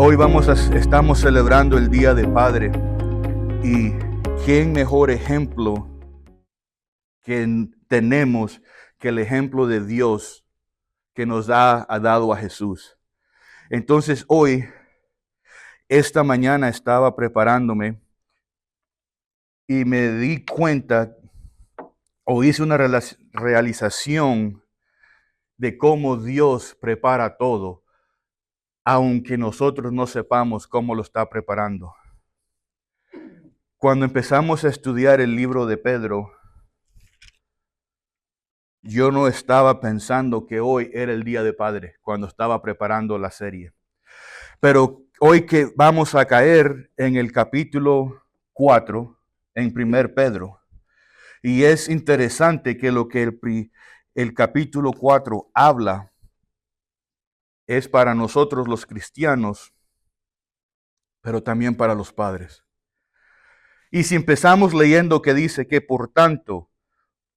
Hoy estamos celebrando el Día del Padre, y ¿quién mejor ejemplo que tenemos que el ejemplo de Dios que nos ha dado a Jesús? Entonces esta mañana estaba preparándome y me di cuenta o hice una realización de cómo Dios prepara todo, aunque nosotros no sepamos cómo lo está preparando. Cuando empezamos a estudiar el libro de Pedro, yo no estaba pensando que hoy era el Día de Padre cuando estaba preparando la serie. Pero hoy que vamos a caer en el capítulo 4, en 1 Pedro. Y es interesante que lo que el capítulo 4 habla es para nosotros los cristianos, pero también para los padres. Y si empezamos leyendo que dice que por tanto,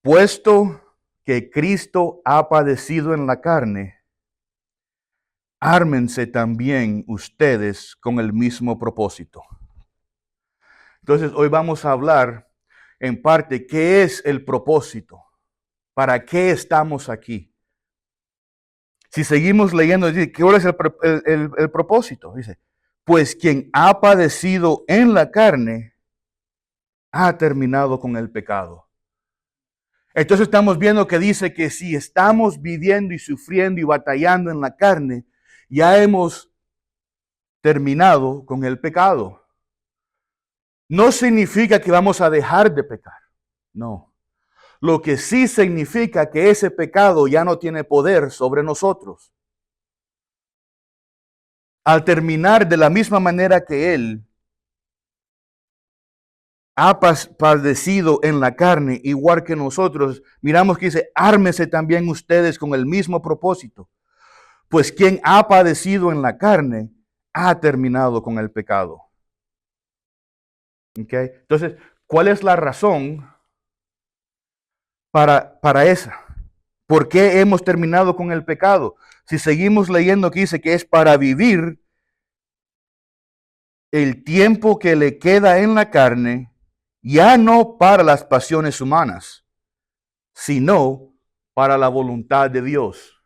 puesto que Cristo ha padecido en la carne, ármense también ustedes con el mismo propósito. Entonces hoy vamos a hablar en parte qué es el propósito, para qué estamos aquí. Si seguimos leyendo, dice, ¿cuál es el propósito? Dice, pues quien ha padecido en la carne ha terminado con el pecado. Entonces estamos viendo que dice que si estamos viviendo y sufriendo y batallando en la carne, ya hemos terminado con el pecado. No significa que vamos a dejar de pecar, no. Lo que sí significa que ese pecado ya no tiene poder sobre nosotros. Al terminar de la misma manera que Él ha padecido en la carne, igual que nosotros, miramos que dice, ármese también ustedes con el mismo propósito. Pues quien ha padecido en la carne, ha terminado con el pecado. ¿Okay? Entonces, ¿cuál es la razón para esa? ¿Por qué hemos terminado con el pecado? Si seguimos leyendo que dice que es para vivir el tiempo que le queda en la carne, ya no para las pasiones humanas, sino para la voluntad de Dios.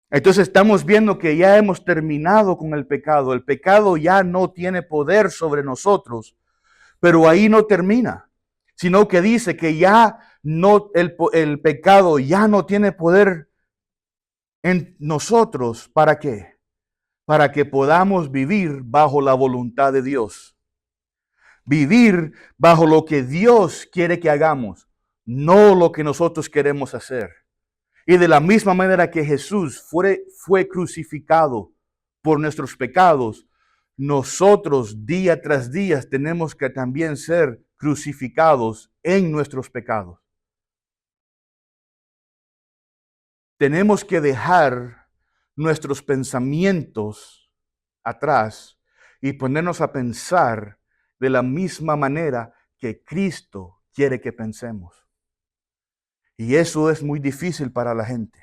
Entonces estamos viendo que ya hemos terminado con el pecado. El pecado ya no tiene poder sobre nosotros, pero ahí no termina, sino que dice que ya no, el pecado ya no tiene poder en nosotros. ¿Para qué? Para que podamos vivir bajo la voluntad de Dios. Vivir bajo lo que Dios quiere que hagamos, no lo que nosotros queremos hacer. Y de la misma manera que Jesús fue crucificado por nuestros pecados, nosotros día tras día tenemos que también ser crucificados en nuestros pecados. Tenemos que dejar nuestros pensamientos atrás y ponernos a pensar de la misma manera que Cristo quiere que pensemos. Y eso es muy difícil para la gente.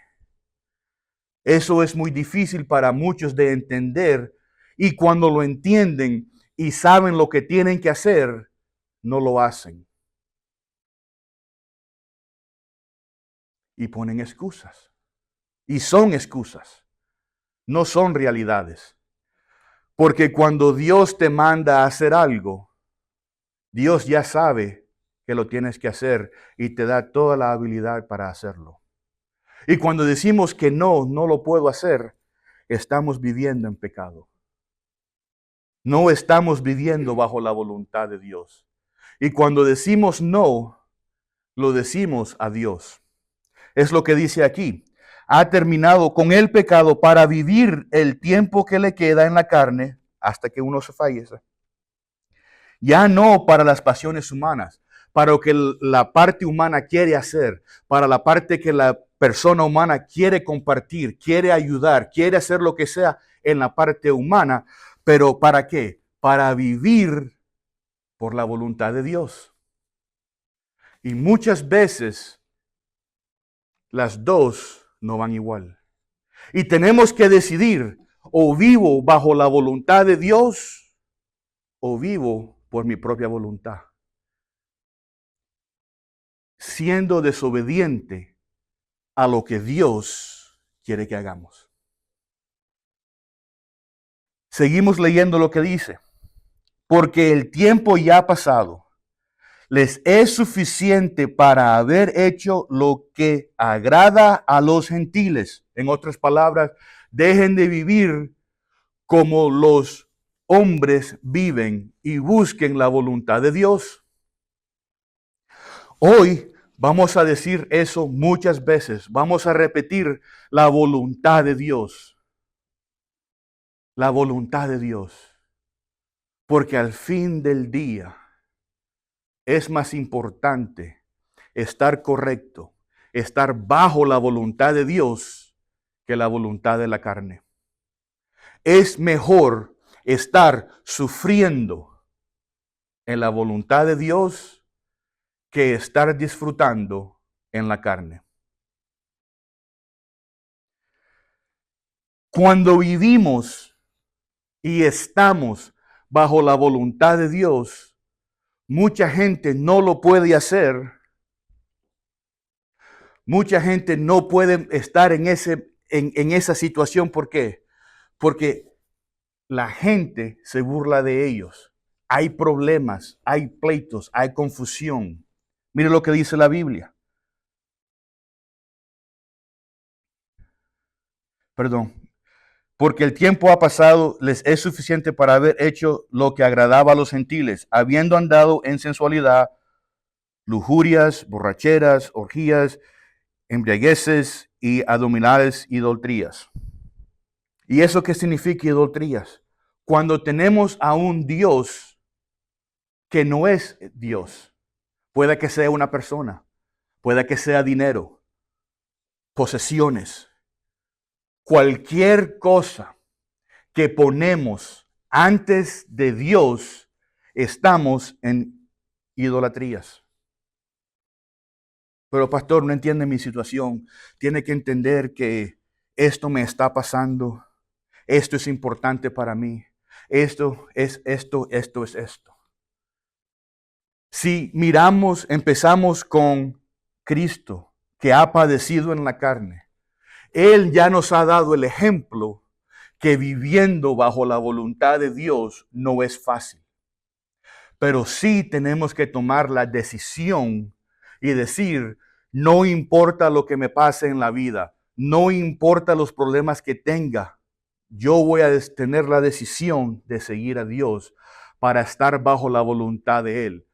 Eso es muy difícil para muchos de entender, y cuando lo entienden y saben lo que tienen que hacer, no lo hacen. Y ponen excusas. Y son excusas, no son realidades. Porque cuando Dios te manda a hacer algo, Dios ya sabe que lo tienes que hacer y te da toda la habilidad para hacerlo. Y cuando decimos que no lo puedo hacer, estamos viviendo en pecado. No estamos viviendo bajo la voluntad de Dios. Y cuando decimos no, lo decimos a Dios. Es lo que dice aquí. Ha terminado con el pecado para vivir el tiempo que le queda en la carne hasta que uno se fallece. Ya no para las pasiones humanas, para lo que la parte humana quiere hacer, para la parte que la persona humana quiere compartir, quiere ayudar, quiere hacer lo que sea en la parte humana, pero ¿para qué? Para vivir por la voluntad de Dios. Y muchas veces las dos no van igual. Y tenemos que decidir, O vivo bajo la voluntad de Dios o vivo por mi propia voluntad, siendo desobediente a lo que Dios quiere que hagamos. Seguimos leyendo lo que dice. Porque el tiempo ya ha pasado. Les es suficiente para haber hecho lo que agrada a los gentiles. En otras palabras, dejen de vivir como los hombres viven y busquen la voluntad de Dios. Hoy vamos a decir eso muchas veces. Vamos a repetir la voluntad de Dios. La voluntad de Dios. Porque al fin del día es más importante estar correcto, estar bajo la voluntad de Dios que la voluntad de la carne. Es mejor estar sufriendo en la voluntad de Dios que estar disfrutando en la carne. Cuando vivimos y estamos bajo la voluntad de Dios, mucha gente no lo puede hacer. Mucha gente no puede estar en esa situación. ¿Por qué? Porque la gente se burla de ellos. Hay problemas, hay pleitos, hay confusión. Mire lo que dice la Biblia. Perdón. Porque el tiempo ha pasado, les es suficiente para haber hecho lo que agradaba a los gentiles, habiendo andado en sensualidad, lujurias, borracheras, orgías, embriagueces y abominables idolatrías. ¿Y eso qué significa idolatrías? Cuando tenemos a un Dios que no es Dios. Puede que sea una persona, puede que sea dinero, posesiones, cualquier cosa que ponemos antes de Dios, estamos en idolatrías. Pero pastor, no entiende mi situación. Tiene que entender que esto me está pasando. Esto es importante para mí. Esto es esto. Si miramos, empezamos con Cristo, que ha padecido en la carne. Él ya nos ha dado el ejemplo que viviendo bajo la voluntad de Dios no es fácil. Pero sí tenemos que tomar la decisión y decir, no importa lo que me pase en la vida, no importa los problemas que tenga, yo voy a tener la decisión de seguir a Dios para estar bajo la voluntad de Él.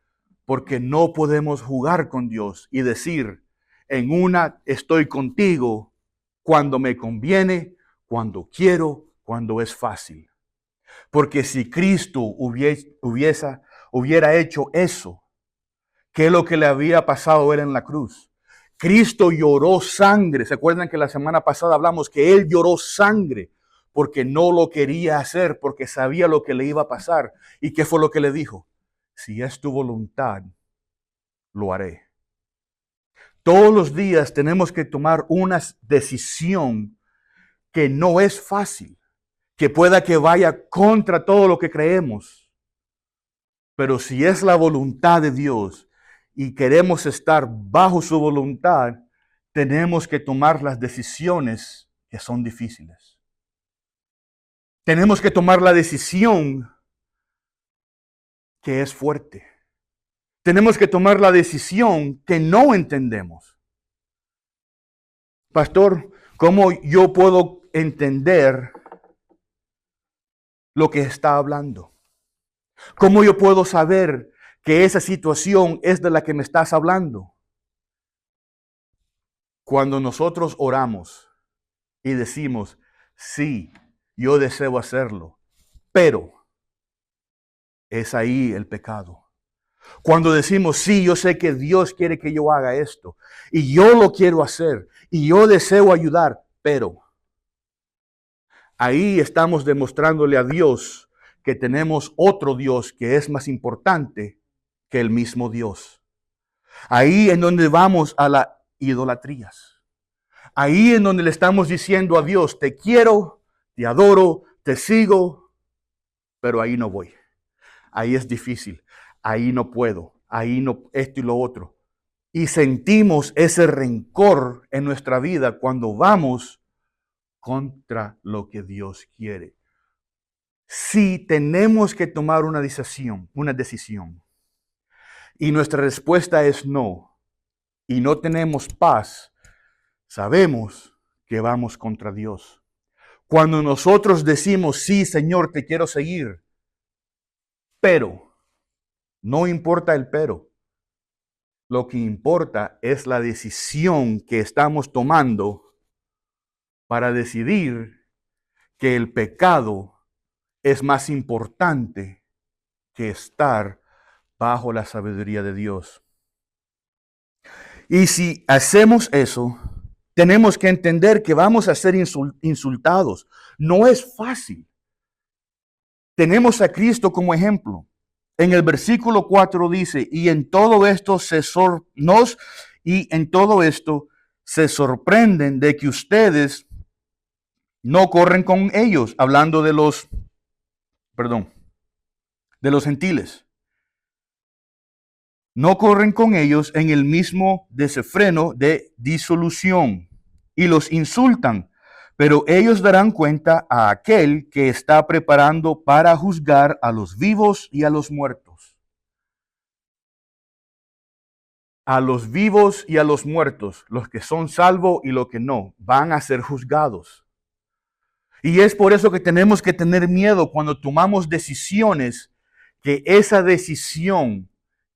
Porque no podemos jugar con Dios y decir, en una estoy contigo cuando me conviene, cuando quiero, cuando es fácil. Porque si Cristo hubiera hecho eso, ¿qué es lo que le había pasado a Él en la cruz? Cristo lloró sangre. ¿Se acuerdan que la semana pasada hablamos que Él lloró sangre porque no lo quería hacer, porque sabía lo que le iba a pasar? ¿Y qué fue lo que le dijo? Si es tu voluntad, lo haré. Todos los días tenemos que tomar una decisión que no es fácil, que pueda que vaya contra todo lo que creemos. Pero si es la voluntad de Dios y queremos estar bajo su voluntad, tenemos que tomar las decisiones que son difíciles. Tenemos que tomar la decisión que es fuerte. Tenemos que tomar la decisión que no entendemos. Pastor, ¿cómo yo puedo entender lo que está hablando? ¿Cómo yo puedo saber que esa situación es de la que me estás hablando? Cuando nosotros oramos y decimos, sí, yo deseo hacerlo, pero es ahí el pecado. Cuando decimos, sí, yo sé que Dios quiere que yo haga esto y yo lo quiero hacer y yo deseo ayudar, pero ahí estamos demostrándole a Dios que tenemos otro Dios que es más importante que el mismo Dios. Ahí en donde vamos a las idolatrías. Ahí en donde le estamos diciendo a Dios, te quiero, te adoro, te sigo, pero ahí no voy. Ahí es difícil, ahí no puedo, ahí no, esto y lo otro. Y sentimos ese rencor en nuestra vida cuando vamos contra lo que Dios quiere. Si tenemos que tomar una decisión, y nuestra respuesta es no, y no tenemos paz, sabemos que vamos contra Dios. Cuando nosotros decimos, sí, Señor, te quiero seguir, pero, no importa el pero, lo que importa es la decisión que estamos tomando para decidir que el pecado es más importante que estar bajo la sabiduría de Dios. Y si hacemos eso, tenemos que entender que vamos a ser insultados. No es fácil. Tenemos a Cristo como ejemplo. En el versículo 4 dice, y en todo esto se sorprenden de que ustedes no corren con ellos, hablando de los gentiles. No corren con ellos en el mismo desenfreno de disolución y los insultan, pero ellos darán cuenta a aquel que está preparando para juzgar a los vivos y a los muertos. A los vivos y a los muertos, los que son salvos y los que no, van a ser juzgados. Y es por eso que tenemos que tener miedo cuando tomamos decisiones, que esa decisión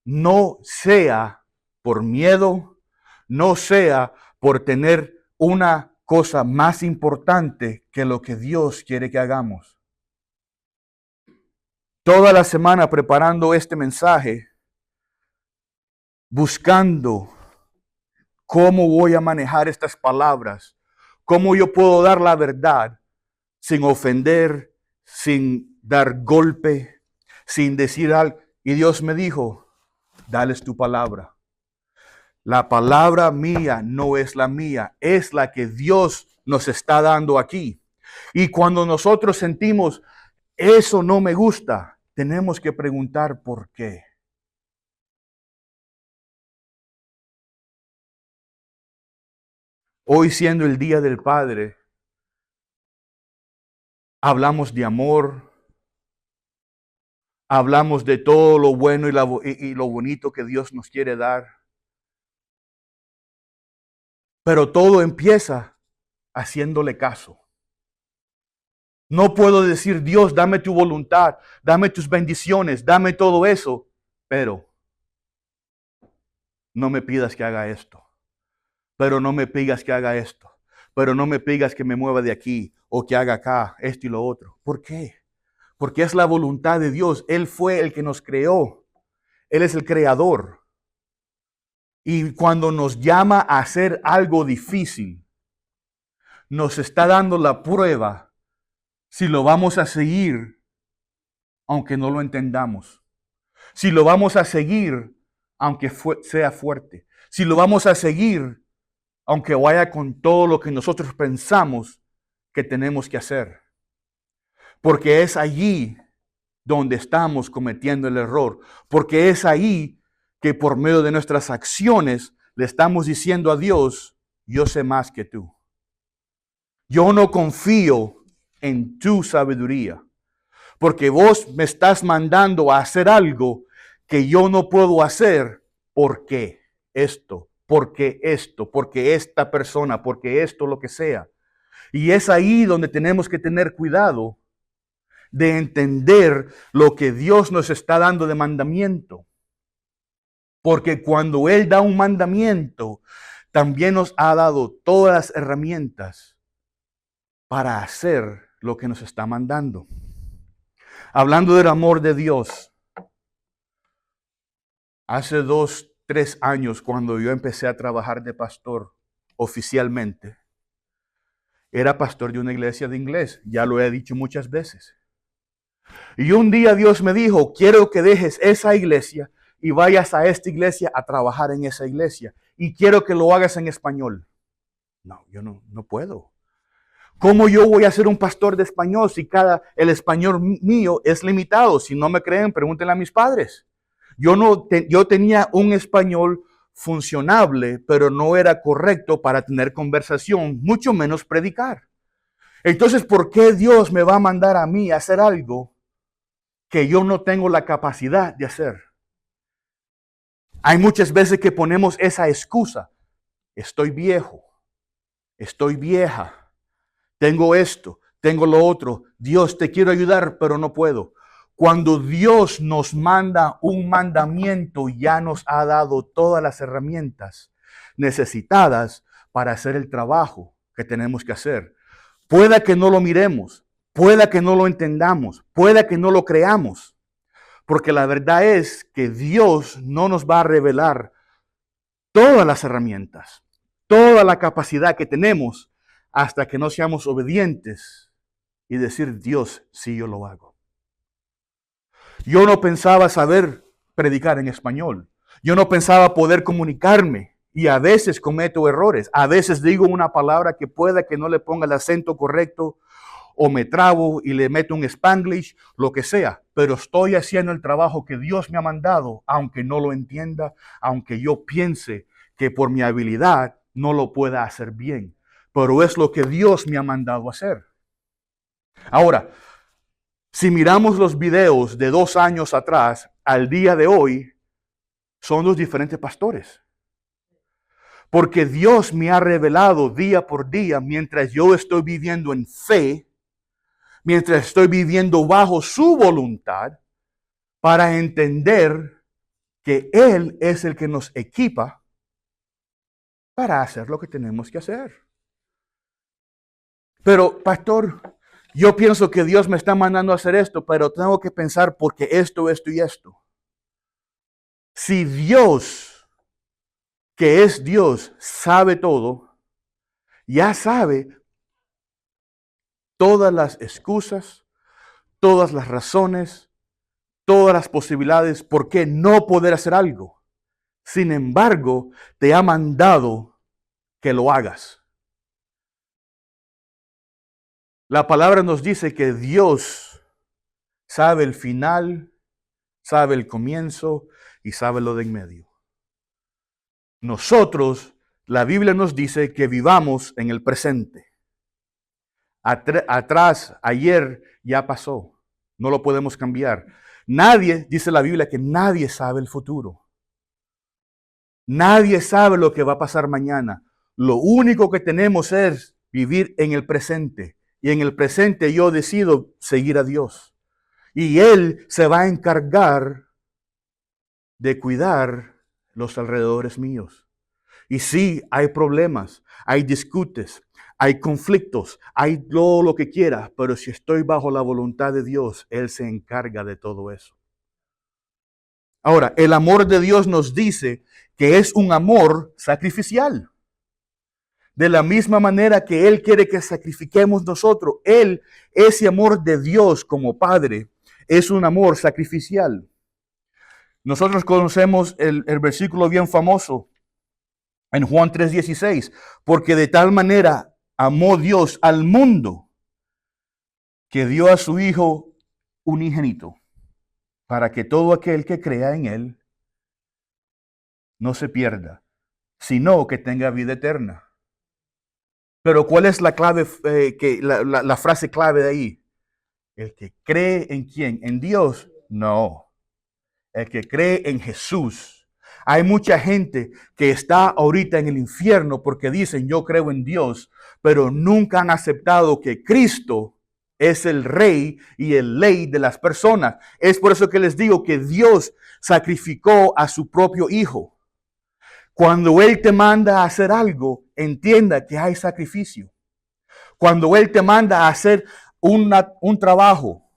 no sea por miedo, no sea por tener una cosa más importante que lo que Dios quiere que hagamos. Toda la semana preparando este mensaje, buscando cómo voy a manejar estas palabras, cómo yo puedo dar la verdad sin ofender, sin dar golpe, sin decir algo. Y Dios me dijo, dales tu palabra. La palabra mía no es la mía, es la que Dios nos está dando aquí. Y cuando nosotros sentimos, eso no me gusta, tenemos que preguntar por qué. Hoy, siendo el Día del Padre, hablamos de amor, hablamos de todo lo bueno y lo bonito que Dios nos quiere dar. Pero todo empieza haciéndole caso. No puedo decir, Dios, dame tu voluntad, dame tus bendiciones, dame todo eso, pero no me pidas que haga esto. Pero no me pidas que haga esto. Pero no me pidas que me mueva de aquí o que haga acá esto y lo otro. ¿Por qué? Porque es la voluntad de Dios. Él fue el que nos creó. Él es el creador. Y cuando nos llama a hacer algo difícil, nos está dando la prueba si lo vamos a seguir, aunque no lo entendamos. Si lo vamos a seguir, aunque sea fuerte. Si lo vamos a seguir, aunque vaya con todo lo que nosotros pensamos que tenemos que hacer. Porque es allí donde estamos cometiendo el error. Porque es ahí que por medio de nuestras acciones le estamos diciendo a Dios, yo sé más que tú. Yo no confío en tu sabiduría. Porque vos me estás mandando a hacer algo que yo no puedo hacer. ¿Por qué? Porque esta persona, porque esto, lo que sea. Y es ahí donde tenemos que tener cuidado de entender lo que Dios nos está dando de mandamiento. Porque cuando Él da un mandamiento, también nos ha dado todas las herramientas para hacer lo que nos está mandando. Hablando del amor de Dios, hace 2-3 años, cuando yo empecé a trabajar de pastor oficialmente, era pastor de una iglesia de inglés, ya lo he dicho muchas veces. Y un día Dios me dijo, quiero que dejes esa iglesia y vayas a esta iglesia a trabajar en esa iglesia. Y quiero que lo hagas en español. No, yo no puedo. ¿Cómo yo voy a ser un pastor de español si el español mío es limitado? Si no me creen, pregúntenle a mis padres. Yo tenía un español funcionable, pero no era correcto para tener conversación, mucho menos predicar. Entonces, ¿por qué Dios me va a mandar a mí a hacer algo que yo no tengo la capacidad de hacer? Hay muchas veces que ponemos esa excusa. Estoy viejo, estoy vieja, tengo esto, tengo lo otro. Dios, te quiero ayudar, pero no puedo. Cuando Dios nos manda un mandamiento, ya nos ha dado todas las herramientas necesitadas para hacer el trabajo que tenemos que hacer. Pueda que no lo miremos, pueda que no lo entendamos, pueda que no lo creamos, porque la verdad es que Dios no nos va a revelar todas las herramientas, toda la capacidad que tenemos hasta que no seamos obedientes y decir, Dios, sí, yo lo hago. Yo no pensaba saber predicar en español. Yo no pensaba poder comunicarme y a veces cometo errores. A veces digo una palabra que pueda que no le ponga el acento correcto o me trabo y le meto un Spanglish, lo que sea. Pero estoy haciendo el trabajo que Dios me ha mandado, aunque no lo entienda, aunque yo piense que por mi habilidad no lo pueda hacer bien. Pero es lo que Dios me ha mandado hacer. Ahora, si miramos los videos de 2 años atrás al día de hoy, son dos diferentes pastores. Porque Dios me ha revelado día por día, mientras yo estoy viviendo en fe, mientras estoy viviendo bajo su voluntad, para entender que Él es el que nos equipa para hacer lo que tenemos que hacer. Pero, pastor, yo pienso que Dios me está mandando a hacer esto, pero tengo que pensar porque esto y esto. Si Dios, que es Dios, sabe todo, ya sabe todas las excusas, todas las razones, todas las posibilidades por qué no poder hacer algo. Sin embargo, te ha mandado que lo hagas. La palabra nos dice que Dios sabe el final, sabe el comienzo y sabe lo de en medio. Nosotros, la Biblia nos dice que vivamos en el presente. Atrás, ayer ya pasó. No lo podemos cambiar. Nadie, dice la Biblia, que nadie sabe el futuro. Nadie sabe lo que va a pasar mañana. Lo único que tenemos es vivir en el presente. Y en el presente yo decido seguir a Dios. Y Él se va a encargar de cuidar los alrededores míos. Y sí, hay problemas, hay discutes, hay conflictos, hay todo lo que quiera, pero si estoy bajo la voluntad de Dios, Él se encarga de todo eso. Ahora, el amor de Dios nos dice que es un amor sacrificial. De la misma manera que Él quiere que sacrifiquemos nosotros, ese amor de Dios como Padre, es un amor sacrificial. Nosotros conocemos el versículo bien famoso en Juan 3:16, porque de tal manera amó Dios al mundo que dio a su Hijo unigénito, para que todo aquel que crea en Él no se pierda, sino que tenga vida eterna. Pero ¿cuál es la clave, la frase clave de ahí? ¿El que cree en quién? ¿En Dios? No. El que cree en Jesús. Hay mucha gente que está ahorita en el infierno porque dicen yo creo en Dios, pero nunca han aceptado que Cristo es el rey y el ley de las personas. Es por eso que les digo que Dios sacrificó a su propio Hijo. Cuando Él te manda a hacer algo, entienda que hay sacrificio. Cuando Él te manda a hacer un trabajo,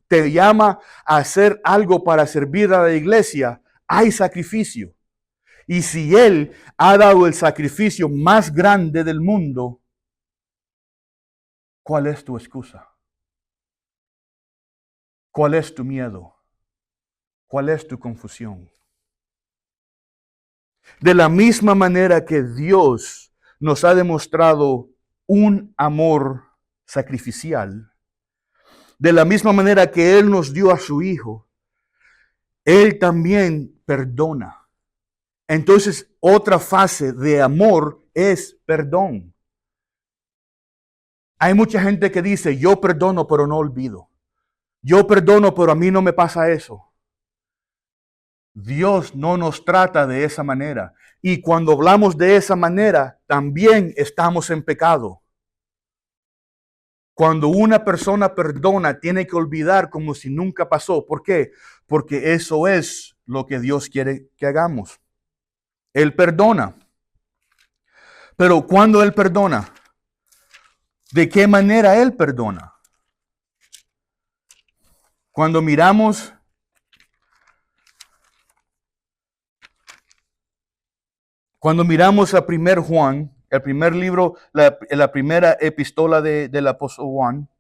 te llama a hacer algo para servir a la iglesia, hay sacrificio. Y si Él ha dado el sacrificio más grande del mundo, ¿cuál es tu excusa? ¿Cuál es tu miedo? ¿Cuál es tu confusión? De la misma manera que Dios nos ha demostrado un amor sacrificial, de la misma manera que Él nos dio a su Hijo, Él también perdona. Entonces, otra fase de amor es perdón. Hay mucha gente que dice, yo perdono, pero no olvido. Yo perdono, pero a mí no me pasa eso. Dios no nos trata de esa manera. Y cuando hablamos de esa manera, también estamos en pecado. Cuando una persona perdona, tiene que olvidar como si nunca pasó. ¿Por qué? Porque eso es lo que Dios quiere que hagamos. Él perdona. Pero cuando Él perdona, ¿de qué manera Él perdona? Cuando miramos a 1 Juan, el primer libro, la primera epístola del apóstol Juan,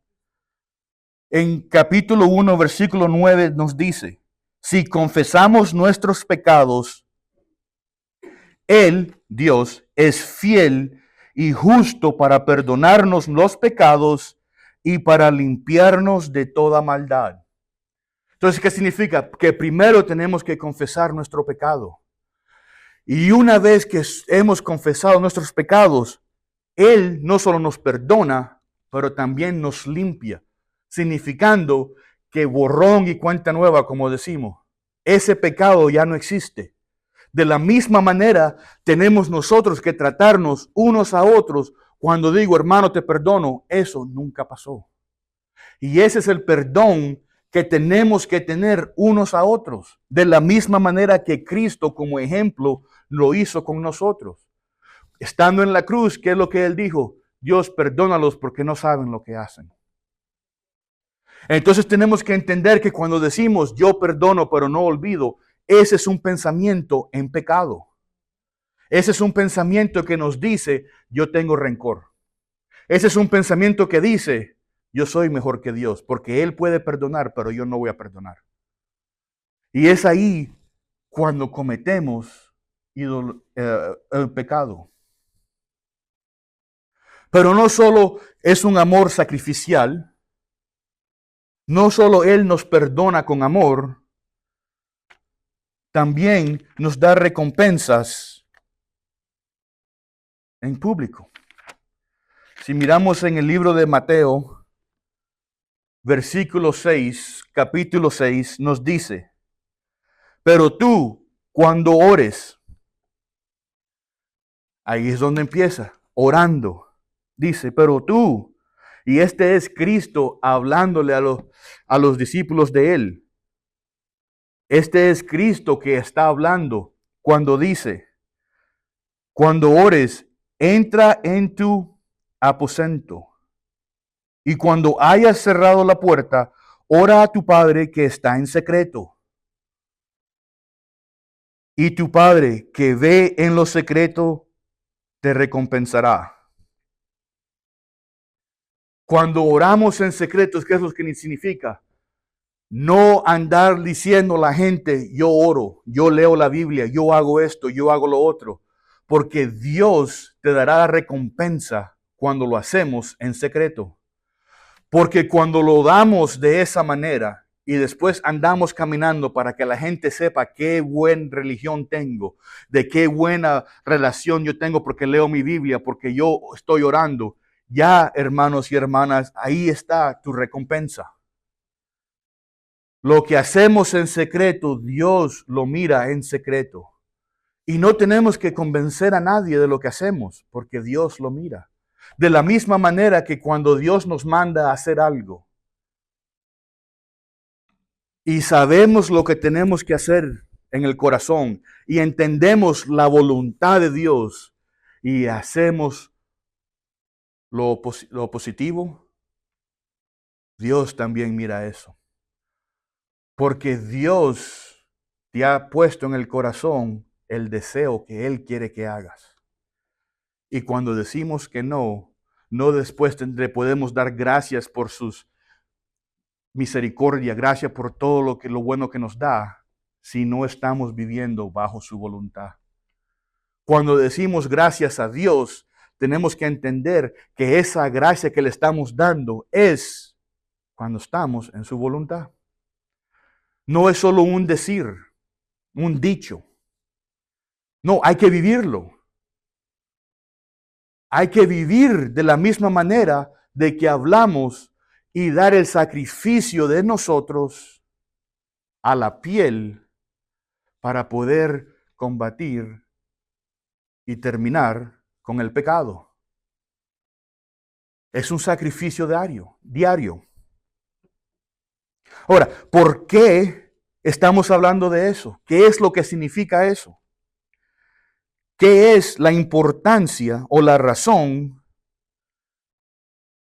en capítulo 1, versículo 9 nos dice, si confesamos nuestros pecados, Él, Dios, es fiel y justo para perdonarnos los pecados y para limpiarnos de toda maldad. Entonces, ¿qué significa? Que primero tenemos que confesar nuestro pecado. Y una vez que hemos confesado nuestros pecados, Él no solo nos perdona, pero también nos limpia, significando que borrón y cuenta nueva, como decimos, ese pecado ya no existe. De la misma manera, tenemos nosotros que tratarnos unos a otros. Cuando digo, hermano, te perdono, eso nunca pasó. Y ese es el perdón que tenemos que tener unos a otros. De la misma manera que Cristo, como ejemplo, lo hizo con nosotros. Estando en la cruz, ¿qué es lo que Él dijo? Dios, perdónalos porque no saben lo que hacen. Entonces tenemos que entender que cuando decimos yo perdono pero no olvido, ese es un pensamiento en pecado. Ese es un pensamiento que nos dice yo tengo rencor. Ese es un pensamiento que dice yo soy mejor que Dios porque Él puede perdonar pero yo no voy a perdonar. Y es ahí cuando cometemos el pecado. Pero no solo es un amor sacrificial, no solo Él nos perdona con amor, también nos da recompensas en público. Si miramos en el libro de Mateo, versículo 6, capítulo 6, nos dice, pero tú, cuando ores, ahí es donde empieza, orando. Dice, pero tú, y este es Cristo hablándole a los discípulos de Él. Este es Cristo que está hablando cuando dice, cuando ores, entra en tu aposento. Y cuando hayas cerrado la puerta, ora a tu Padre que está en secreto. Y tu Padre que ve en lo secreto, te recompensará. Cuando oramos en secretos, ¿qué es lo que significa? No andar diciendo a la gente, yo oro, yo leo la Biblia, yo hago esto, yo hago lo otro. Porque Dios te dará la recompensa cuando lo hacemos en secreto. Porque cuando lo damos de esa manera y después andamos caminando para que la gente sepa qué buena religión tengo, de qué buena relación yo tengo porque leo mi Biblia, porque yo estoy orando, ya hermanos y hermanas, ahí está tu recompensa. Lo que hacemos en secreto, Dios lo mira en secreto. Y no tenemos que convencer a nadie de lo que hacemos, porque Dios lo mira. De la misma manera que cuando Dios nos manda a hacer algo y sabemos lo que tenemos que hacer en el corazón y entendemos la voluntad de Dios y hacemos lo positivo, Dios también mira eso. Porque Dios te ha puesto en el corazón el deseo que Él quiere que hagas. Y cuando decimos que no, no después le podemos dar gracias por sus misericordia, gracias por todo lo bueno que nos da, si no estamos viviendo bajo su voluntad. Cuando decimos gracias a Dios, tenemos que entender que esa gracia que le estamos dando es cuando estamos en su voluntad. No es solo un decir, un dicho. No, hay que vivirlo. Hay que vivir de la misma manera de que hablamos y dar el sacrificio de nosotros a la piel para poder combatir y terminar con el pecado. Es un sacrificio diario. Ahora, ¿por qué estamos hablando de eso? ¿Qué es lo que significa eso? ¿Qué es la importancia o la razón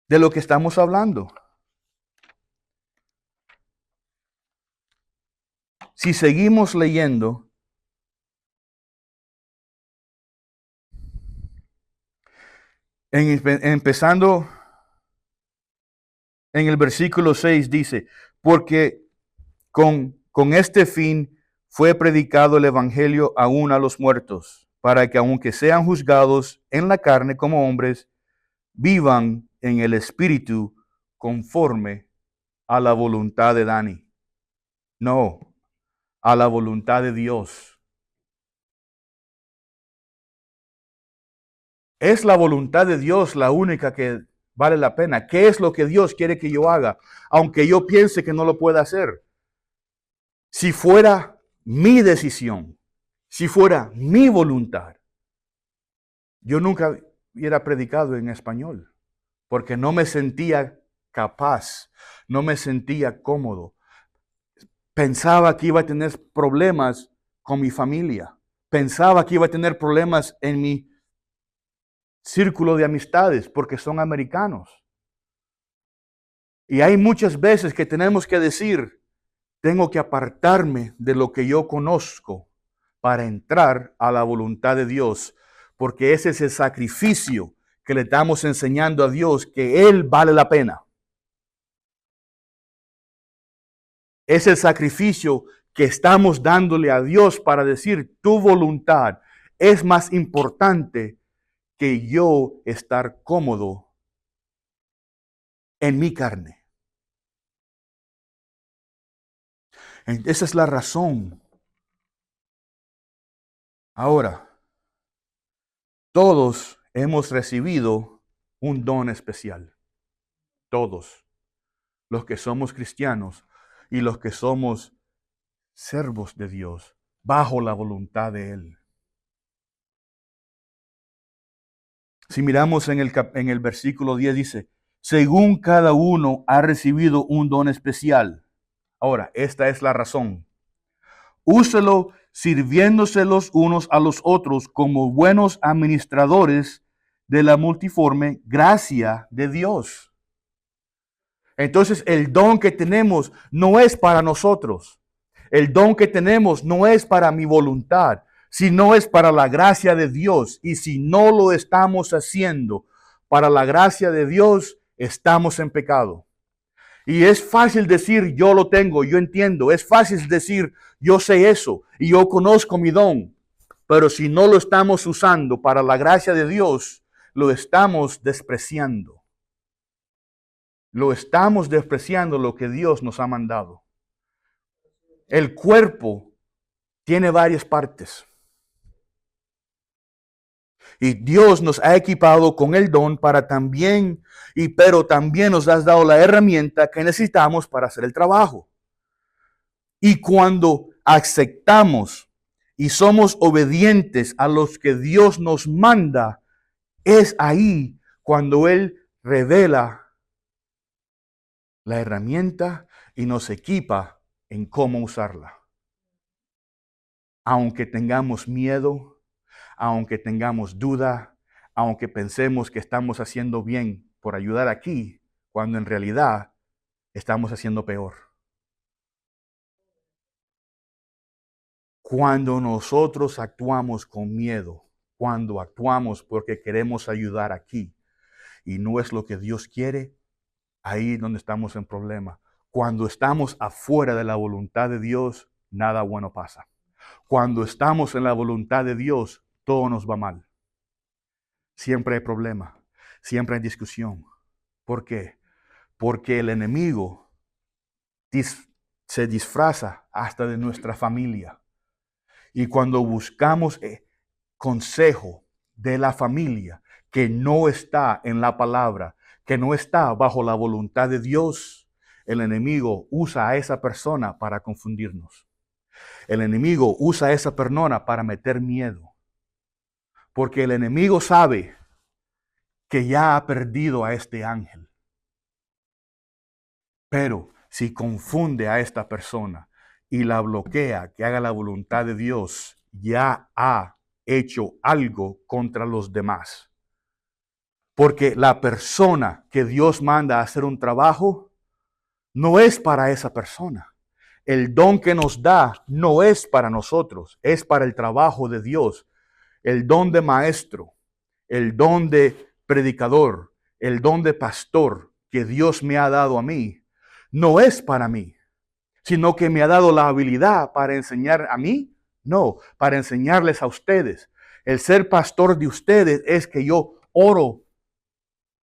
de lo que estamos hablando? Si seguimos leyendo, empezando en el versículo 6 dice, porque con este fin fue predicado el evangelio aún a los muertos, para que aunque sean juzgados en la carne como hombres, vivan en el espíritu conforme a la voluntad de Dani. No, a la voluntad de Dios. Es la voluntad de Dios la única que vale la pena. ¿Qué es lo que Dios quiere que yo haga? Aunque yo piense que no lo pueda hacer. Si fuera mi decisión, si fuera mi voluntad, yo nunca hubiera predicado en español, porque no me sentía capaz, no me sentía cómodo. Pensaba que iba a tener problemas con mi familia. Pensaba que iba a tener problemas en mi círculo de amistades porque son americanos. Y hay muchas veces que tenemos que decir, tengo que apartarme de lo que yo conozco para entrar a la voluntad de Dios, porque ese es el sacrificio que le estamos enseñando a Dios, que Él vale la pena. Es el sacrificio que estamos dándole a Dios para decir, tu voluntad es más importante que yo estar cómodo en mi carne. Esa es la razón. Ahora, todos hemos recibido un don especial. Todos. Los que somos cristianos y los que somos siervos de Dios, bajo la voluntad de Él. Si miramos en el versículo 10 dice, según cada uno ha recibido un don especial. Ahora, esta es la razón. Úselo sirviéndose los unos a los otros como buenos administradores de la multiforme gracia de Dios. Entonces, el don que tenemos no es para nosotros. El don que tenemos no es para mi voluntad, sino es para la gracia de Dios. Y si no lo estamos haciendo para la gracia de Dios, estamos en pecado. Y es fácil decir, yo lo tengo, yo entiendo. Es fácil decir, yo sé eso y yo conozco mi don. Pero si no lo estamos usando para la gracia de Dios, lo estamos despreciando. Lo estamos despreciando lo que Dios nos ha mandado. El cuerpo tiene varias partes. Y Dios nos ha equipado con el don para también, pero también nos has dado la herramienta que necesitamos para hacer el trabajo. Y cuando aceptamos y somos obedientes a los que Dios nos manda, es ahí cuando Él revela la herramienta y nos equipa en cómo usarla. Aunque tengamos miedo, aunque tengamos duda, aunque pensemos que estamos haciendo bien por ayudar aquí, cuando en realidad estamos haciendo peor. Cuando nosotros actuamos con miedo, cuando actuamos porque queremos ayudar aquí y no es lo que Dios quiere, ahí es donde estamos en problema. Cuando estamos afuera de la voluntad de Dios, nada bueno pasa. Cuando estamos en la voluntad de Dios, todo nos va mal. siempre hay problema, siempre hay discusión. ¿Por qué? Porque el enemigo se disfraza hasta de nuestra familia. Y cuando buscamos consejo de la familia que no está en la palabra, que no está bajo la voluntad de Dios, el enemigo usa a esa persona para confundirnos. El enemigo usa a esa persona para meter miedo. Porque el enemigo sabe que ya ha perdido a este ángel. Pero si confunde a esta persona y la bloquea que haga la voluntad de Dios, ya ha hecho algo contra los demás. Porque la persona que Dios manda a hacer un trabajo no es para esa persona. El don que nos da no es para nosotros, es para el trabajo de Dios. El don de maestro, el don de predicador, el don de pastor que Dios me ha dado a mí, no es para mí, sino que me ha dado la habilidad para enseñar a mí, no, para enseñarles a ustedes. El ser pastor de ustedes es que yo oro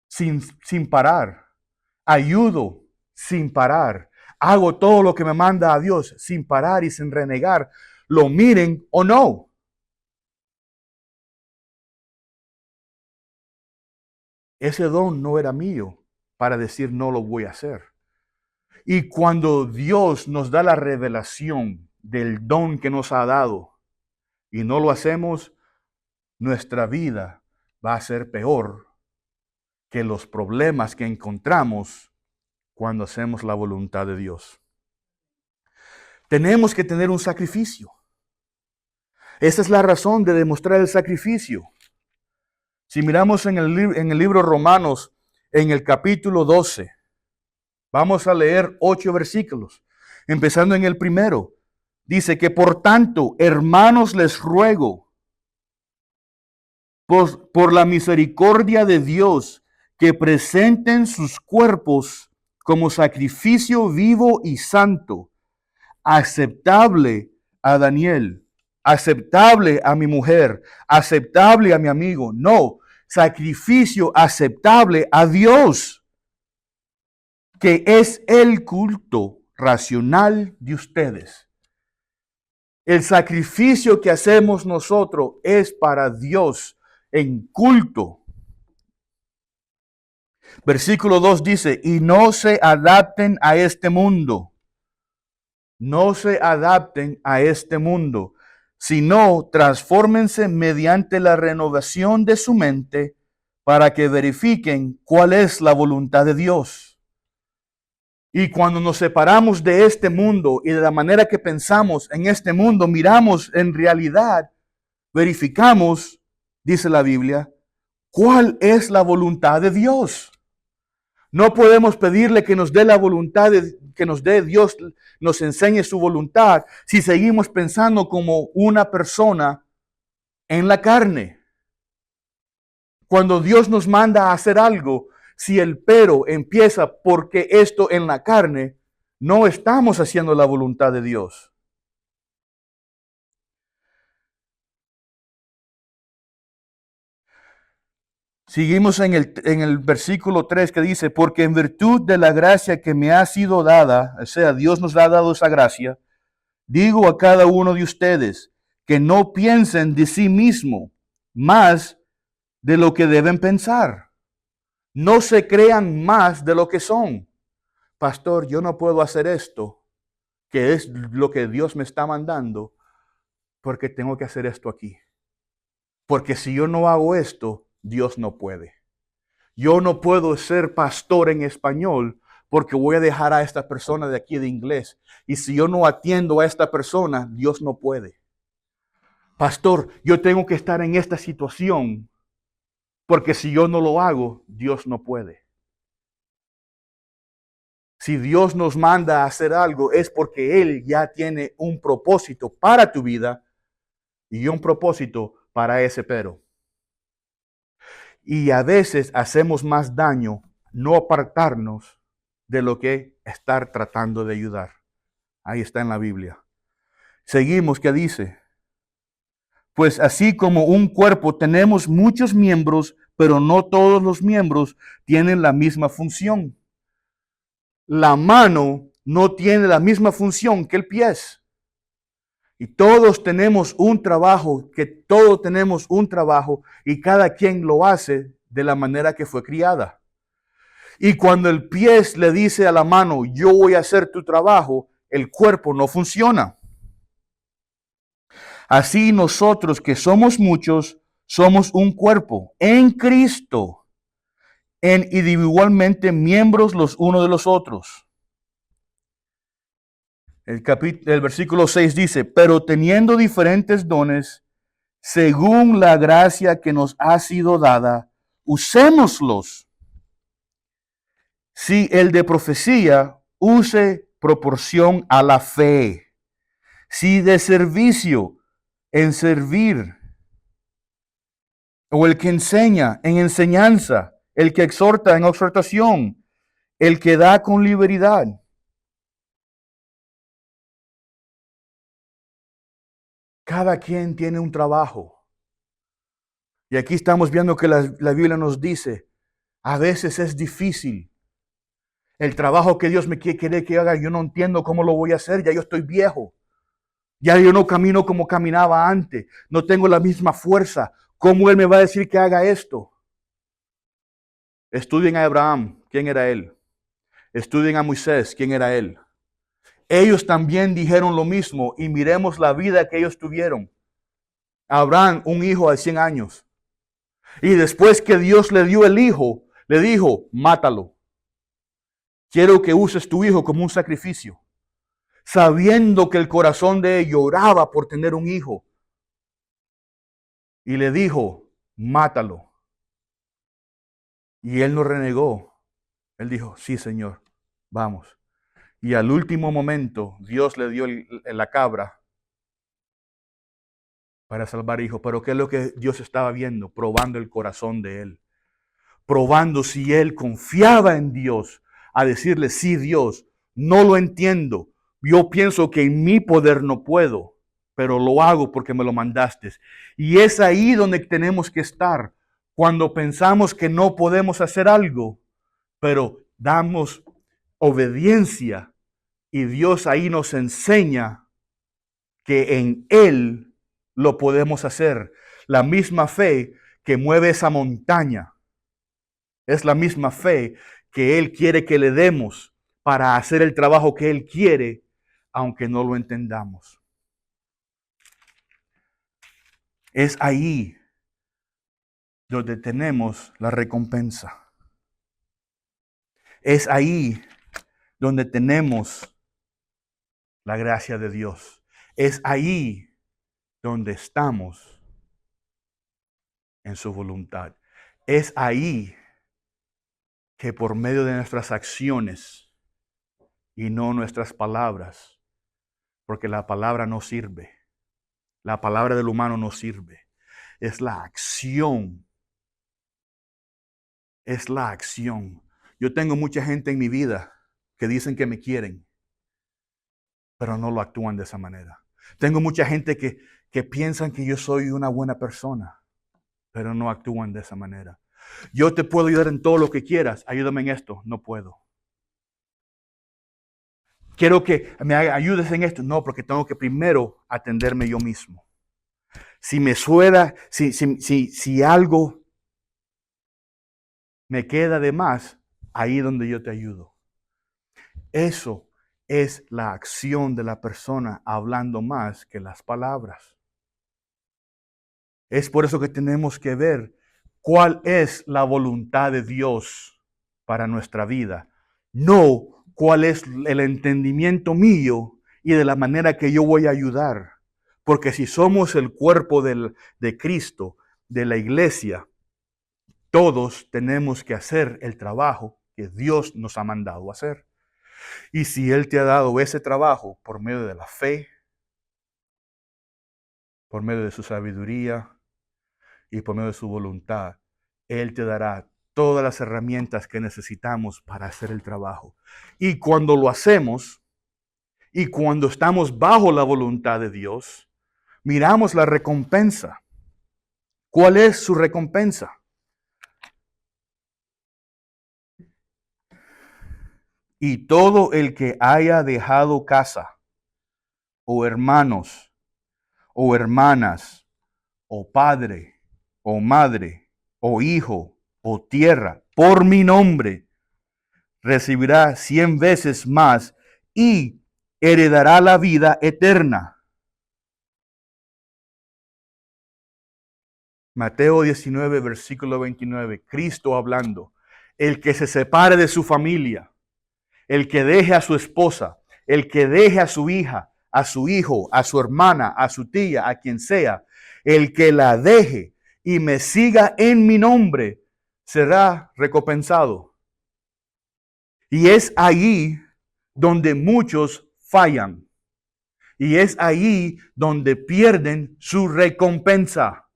sin parar, ayudo sin parar, hago todo lo que me manda a Dios sin parar y sin renegar, lo miren o no. Ese don no era mío para decir no lo voy a hacer. Y cuando Dios nos da la revelación del don que nos ha dado y no lo hacemos, nuestra vida va a ser peor que los problemas que encontramos cuando hacemos la voluntad de Dios. Tenemos que tener un sacrificio. Esa es la razón de demostrar el sacrificio. Si miramos en el libro Romanos, en el capítulo 12, vamos a leer 8 versículos, empezando en el primero. Dice que por tanto, hermanos, les ruego, por la misericordia de Dios, que presenten sus cuerpos como sacrificio vivo y santo, aceptable a Daniel, aceptable a mi mujer, aceptable a mi amigo. No, sacrificio aceptable a Dios, que es el culto racional de ustedes. El sacrificio que hacemos nosotros es para Dios en culto. Versículo 2 dice, y no se adapten a este mundo. No se adapten a este mundo, sino transfórmense mediante la renovación de su mente para que verifiquen cuál es la voluntad de Dios. Y cuando nos separamos de este mundo y de la manera que pensamos en este mundo, miramos en realidad, verificamos, dice la Biblia, cuál es la voluntad de Dios. No podemos pedirle que nos dé la voluntad, que nos dé Dios, nos enseñe su voluntad, si seguimos pensando como una persona en la carne. Cuando Dios nos manda a hacer algo, si el pero empieza porque esto en la carne, no estamos haciendo la voluntad de Dios. Seguimos en el versículo 3 que dice, porque en virtud de la gracia que me ha sido dada, o sea, Dios nos ha dado esa gracia, digo a cada uno de ustedes que no piensen de sí mismo más de lo que deben pensar. No se crean más de lo que son. Pastor, yo no puedo hacer esto, que es lo que Dios me está mandando, porque tengo que hacer esto aquí. Porque si yo no hago esto, Dios no puede. Yo no puedo ser pastor en español porque voy a dejar a esta persona de aquí de inglés. Y si yo no atiendo a esta persona, Dios no puede. Pastor, yo tengo que estar en esta situación porque si yo no lo hago, Dios no puede. Si Dios nos manda a hacer algo es porque Él ya tiene un propósito para tu vida y un propósito para ese pero. Y a veces hacemos más daño no apartarnos de lo que estar tratando de ayudar. Ahí está en la Biblia. Seguimos, ¿qué dice? Pues así como un cuerpo tenemos muchos miembros, pero no todos los miembros tienen la misma función. La mano no tiene la misma función que el pie. Y todos tenemos un trabajo, y cada quien lo hace de la manera que fue criada. Y cuando el pie le dice a la mano, yo voy a hacer tu trabajo, el cuerpo no funciona. Así nosotros que somos muchos, somos un cuerpo en Cristo, en individualmente miembros los unos de los otros. El versículo 6 dice, pero teniendo diferentes dones, según la gracia que nos ha sido dada, usémoslos. Si el de profecía, use proporción a la fe. Si de servicio, en servir. O el que enseña, en enseñanza. El que exhorta, en exhortación. El que da con liberalidad. Cada quien tiene un trabajo. Y aquí estamos viendo que la Biblia nos dice, a veces es difícil. El trabajo que Dios me quiere que haga, yo no entiendo cómo lo voy a hacer, ya yo estoy viejo. Ya yo no camino como caminaba antes. No tengo la misma fuerza. ¿Cómo Él me va a decir que haga esto? Estudien a Abraham, ¿quién era él? Estudien a Moisés, ¿quién era él? Ellos también dijeron lo mismo y miremos la vida que ellos tuvieron. Abraham, un hijo de 100 años. Y después que Dios le dio el hijo, le dijo, mátalo. Quiero que uses tu hijo como un sacrificio. Sabiendo que el corazón de él lloraba por tener un hijo. Y le dijo, mátalo. Y él no renegó. Él dijo, sí, Señor, vamos. Y al último momento, Dios le dio la cabra para salvar al hijo. Pero ¿qué es lo que Dios estaba viendo? Probando el corazón de él. Probando si él confiaba en Dios. A decirle, sí, Dios, no lo entiendo. Yo pienso que en mi poder no puedo, pero lo hago porque me lo mandaste. Y es ahí donde tenemos que estar. Cuando pensamos que no podemos hacer algo, pero damos obediencia y Dios ahí nos enseña que en Él lo podemos hacer. La misma fe que mueve esa montaña es la misma fe que Él quiere que le demos para hacer el trabajo que Él quiere, aunque no lo entendamos. Es ahí donde tenemos la recompensa. Es ahí donde tenemos la gracia de Dios. Es ahí donde estamos en su voluntad. Es ahí que por medio de nuestras acciones y no nuestras palabras, porque la palabra no sirve, la palabra del humano no sirve, es la acción. Es la acción. Yo tengo mucha gente en mi vida que dicen que me quieren, pero no lo actúan de esa manera. Tengo mucha gente que piensan que yo soy una buena persona, pero no actúan de esa manera. Yo te puedo ayudar en todo lo que quieras. Ayúdame en esto. No puedo. Quiero que me ayudes en esto. No, porque tengo que primero atenderme yo mismo. Si me suena, si algo me queda de más, ahí es donde yo te ayudo. Eso es la acción de la persona hablando más que las palabras. Es por eso que tenemos que ver cuál es la voluntad de Dios para nuestra vida. No cuál es el entendimiento mío y de la manera que yo voy a ayudar. Porque si somos el cuerpo de Cristo, de la iglesia, todos tenemos que hacer el trabajo que Dios nos ha mandado a hacer. Y si Él te ha dado ese trabajo por medio de la fe, por medio de su sabiduría y por medio de su voluntad, Él te dará todas las herramientas que necesitamos para hacer el trabajo. Y cuando lo hacemos, y cuando estamos bajo la voluntad de Dios, miramos la recompensa. ¿Cuál es su recompensa? Y todo el que haya dejado casa, o hermanos, o hermanas, o padre, o madre, o hijo, o tierra, por mi nombre, recibirá 100 veces más y heredará la vida eterna. Mateo 19, versículo 29, Cristo hablando. El que se separe de su familia, el que deje a su esposa, el que deje a su hija, a su hijo, a su hermana, a su tía, a quien sea, el que la deje y me siga en mi nombre, será recompensado. Y es ahí donde muchos fallan. Y es ahí donde pierden su recompensa.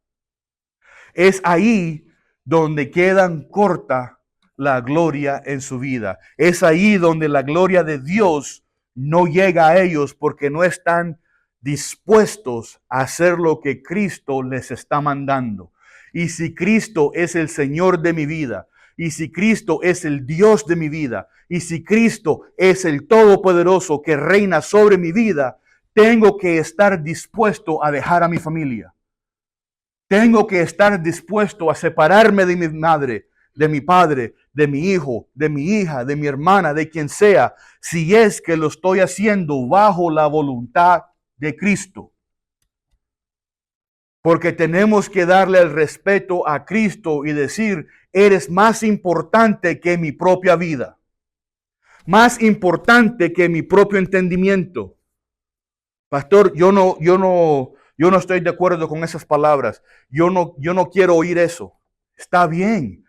Es ahí donde quedan corta la gloria en su vida. Es ahí donde la gloria de Dios no llega a ellos porque no están dispuestos a hacer lo que Cristo les está mandando. Y si Cristo es el Señor de mi vida, y si Cristo es el Dios de mi vida, y si Cristo es el Todopoderoso que reina sobre mi vida, tengo que estar dispuesto a dejar a mi familia. Tengo que estar dispuesto a separarme de mi madre, de mi padre, de mi hijo, de mi hija, de mi hermana, de quien sea, si es que lo estoy haciendo bajo la voluntad de Cristo. Porque tenemos que darle el respeto a Cristo y decir, eres más importante que mi propia vida, más importante que mi propio entendimiento. Pastor, yo no estoy de acuerdo con esas palabras. Yo no quiero oír eso. Está bien.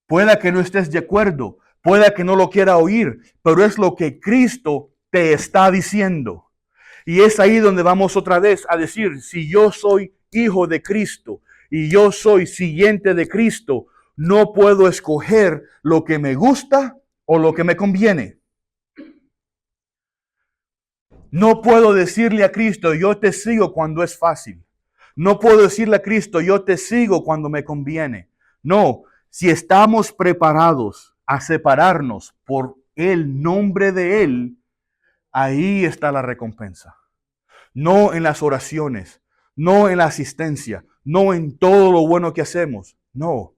Pueda que no estés de acuerdo, pueda que no lo quiera oír, pero es lo que Cristo te está diciendo. Y es ahí donde vamos otra vez a decir, si yo soy hijo de Cristo y yo soy siguiente de Cristo, no puedo escoger lo que me gusta o lo que me conviene. No puedo decirle a Cristo, yo te sigo cuando es fácil. No puedo decirle a Cristo, yo te sigo cuando me conviene. No, si estamos preparados a separarnos por el nombre de Él, ahí está la recompensa. No en las oraciones, no en la asistencia, no en todo lo bueno que hacemos. No,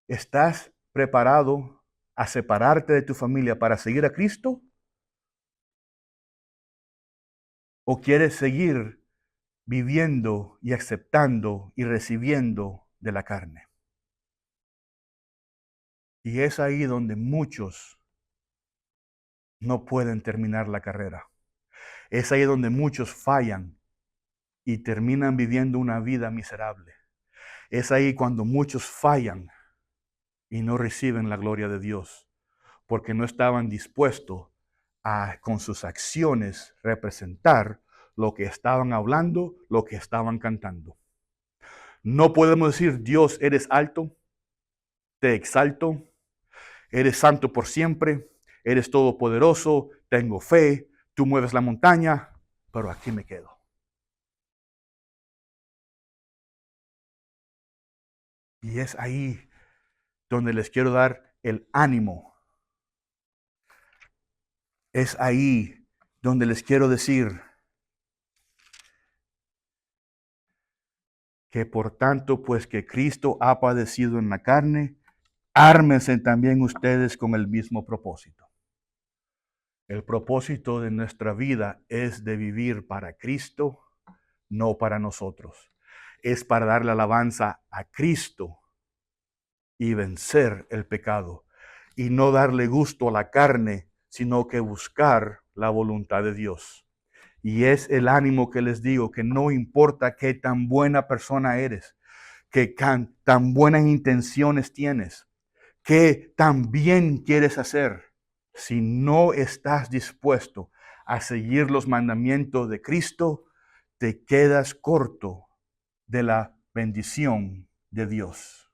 ¿estás preparado a separarte de tu familia para seguir a Cristo? ¿O quieres seguir viviendo y aceptando y recibiendo de la carne? Y es ahí donde muchos no pueden terminar la carrera. Es ahí donde muchos fallan y terminan viviendo una vida miserable. Es ahí cuando muchos fallan y no reciben la gloria de Dios, porque no estaban dispuestos a, con sus acciones, representar lo que estaban hablando, lo que estaban cantando. No podemos decir, Dios, eres alto, te exalto, eres santo por siempre, eres todopoderoso, tengo fe, tú mueves la montaña, pero aquí me quedo. Y es ahí donde les quiero dar el ánimo. Es ahí donde les quiero decir que por tanto, pues que Cristo ha padecido en la carne, ármense también ustedes con el mismo propósito. El propósito de nuestra vida es de vivir para Cristo, no para nosotros. Es para darle alabanza a Cristo y vencer el pecado. Y no darle gusto a la carne, sino que buscar la voluntad de Dios. Y es el ánimo que les digo, que no importa qué tan buena persona eres, que tan buenas intenciones tienes, qué tan bien quieres hacer, si no estás dispuesto a seguir los mandamientos de Cristo, te quedas corto de la bendición de Dios.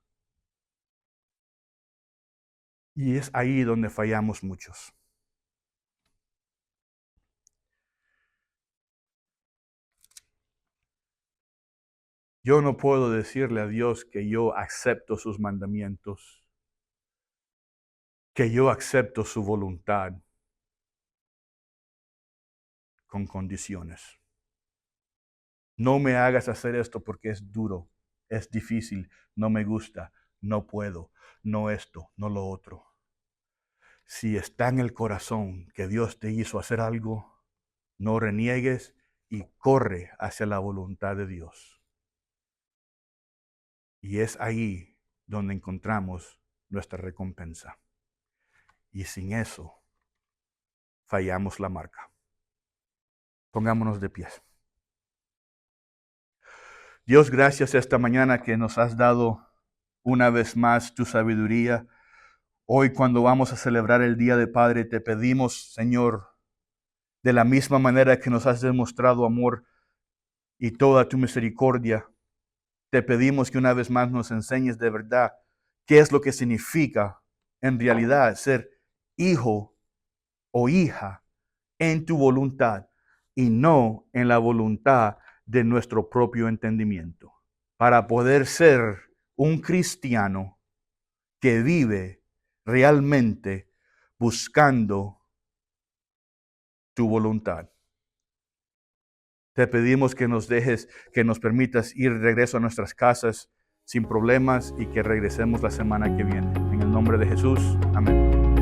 Y es ahí donde fallamos muchos. Yo no puedo decirle a Dios que yo acepto sus mandamientos, que yo acepto su voluntad con condiciones. No me hagas hacer esto porque es duro, es difícil, no me gusta, no puedo, no esto, no lo otro. Si está en el corazón que Dios te hizo hacer algo, no reniegues y corre hacia la voluntad de Dios. Y es ahí donde encontramos nuestra recompensa. Y sin eso, fallamos la marca. Pongámonos de pies. Dios, gracias esta mañana que nos has dado una vez más tu sabiduría. Hoy cuando vamos a celebrar el Día de Padre, te pedimos, Señor, de la misma manera que nos has demostrado amor y toda tu misericordia, te pedimos que una vez más nos enseñes de verdad qué es lo que significa en realidad ser hijo o hija en tu voluntad y no en la voluntad de nuestro propio entendimiento. Para poder ser un cristiano que vive realmente buscando tu voluntad. Te pedimos que nos dejes, que nos permitas ir de regreso a nuestras casas sin problemas y que regresemos la semana que viene. En el nombre de Jesús, amén.